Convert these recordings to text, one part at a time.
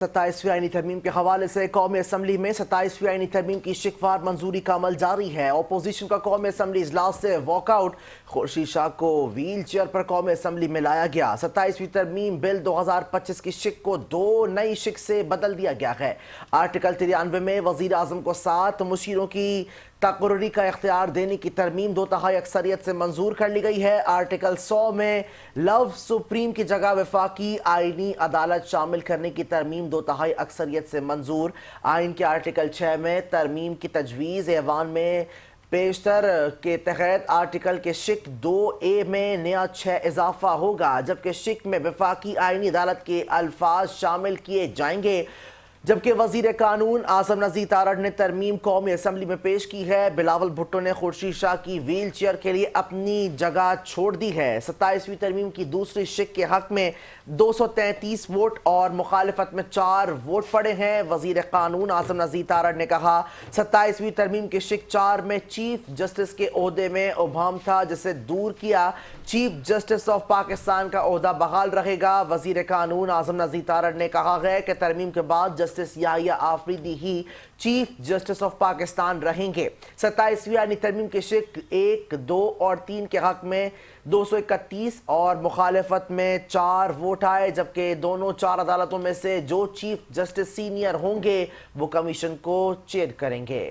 27वीं आईनी तरमीम के हवाले से कौमी असम्बली में 27वीं आईनी तरमीम की शिकवार मंजूरी का अमल जारी है। अपोजिशन का कौमी असम्बली इजलास से वॉकआउट। खुर्शीद शाह को व्हील चेयर पर कौमी असम्बली में लाया गया। 27वीं तरमीम बिल 2025 की शिक को 2 नई शिक से बदल दिया गया है। आर्टिकल 93 में वजीर आजम को 7 मुशीरों की तकर्री का इख्तियार देने की तरमीम 2/3 अक्सरियत से मंजूर कर ली गई है। आर्टिकल 100 में लव सुप्रीम की जगह वफाकी आईनी अदालत शामिल करने की तरमीम 2/3 अक्सरियत से मंजूर। आइन के आर्टिकल 6 में तरमीम की तजवीज़ ऐवान में पेशतर के तहत आर्टिकल के शिक 2A में नया 6 इजाफा होगा, जबकि शिक में वफाकी आईनी अदालत के अल्फाज शामिल किए जाएंगे। जबकि वजीर कानून आजम नज़ीर तारड़ ने तरमीम कौमी असम्बली में पेश की है। बिलावल भुट्टो ने खुर्शीद शाह की व्हील चेयर के लिए अपनी जगह छोड़ दी है। 27वीं तरमीम की दूसरी शिक के हक में 233 वोट और मुखालिफत में 4 वोट पड़े हैं। वजीर कानून आजम नज़ीर तारड़ ने कहा 27वीं तरमीम की शिक 4 में चीफ जस्टिस के ओहदे में उबाम था, जिसे दूर किया। चीफ जस्टिस ऑफ पाकिस्तान का ओहदा बहाल रहेगा। वजीर कानून आजम नज़ीर तारड़ ने कहा है कि तरमीम के बाद जस्टिस याहिया आफरीदी ही चीफ जस्टिस ऑफ पाकिस्तान रहेंगे। 27वीं आईनी तरमीम के शिक 1, 2 और 3 के हक में 231 और मुखालिफत में 4 वोट आए, जबकि दोनों 4 अदालतों में से जो चीफ जस्टिस सीनियर होंगे वो कमीशन को चेयर करेंगे।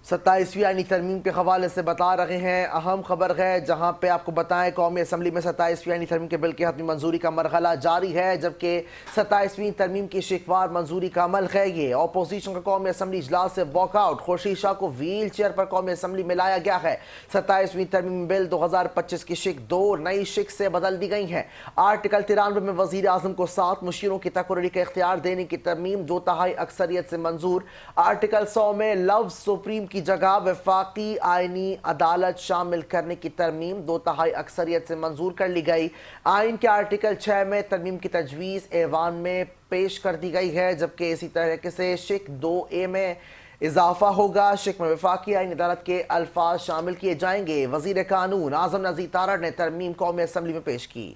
27वीं आईनी तरमीम के हवाले से बता रहे हैं अहम खबर है, जहां पे आपको बताएं कौमी असम्बली में 27वीं आईनी तरमीम के बिल की हतमी मंजूरी का मरहला जारी है, जबकि 27वीं तरमीम की शिकवार मंजूरी का अमल है। ये अपोजिशन का कौमी असम्बली इजलास से वॉकआउट। खुर्शीद शाह को व्हील चेयर पर कौमी असम्बली में लाया गया है। 27वीं तरमीम बिल 2025 की शिक 2 नई शिक से बदल दी गई है। आर्टिकल 93 में वजीर आजम को 7 मुशीरों की तकर्री का इख्तियार देने की तरमीम 2/3 अक्सरियत से मंजूर। आर्टिकल 100 में लव सुप्रीम की जगह वफाकी आईनी अदालत शामिल करने की तरमीम 2/3 अक्सरियत से मंजूर कर ली गई। आइन के आर्टिकल 6 में तरमीम की तजवीज़ ऐवान में पेश कर दी गई है, जबकि इसी तरीके से शिक 2A में इजाफा होगा। शिक में वफाकी आईनी अदालत के अल्फाज शामिल किए जाएंगे। वजीर कानून आजम नज़ीर तारड़ ने तरमीम कौमी असम्बली में पेश की।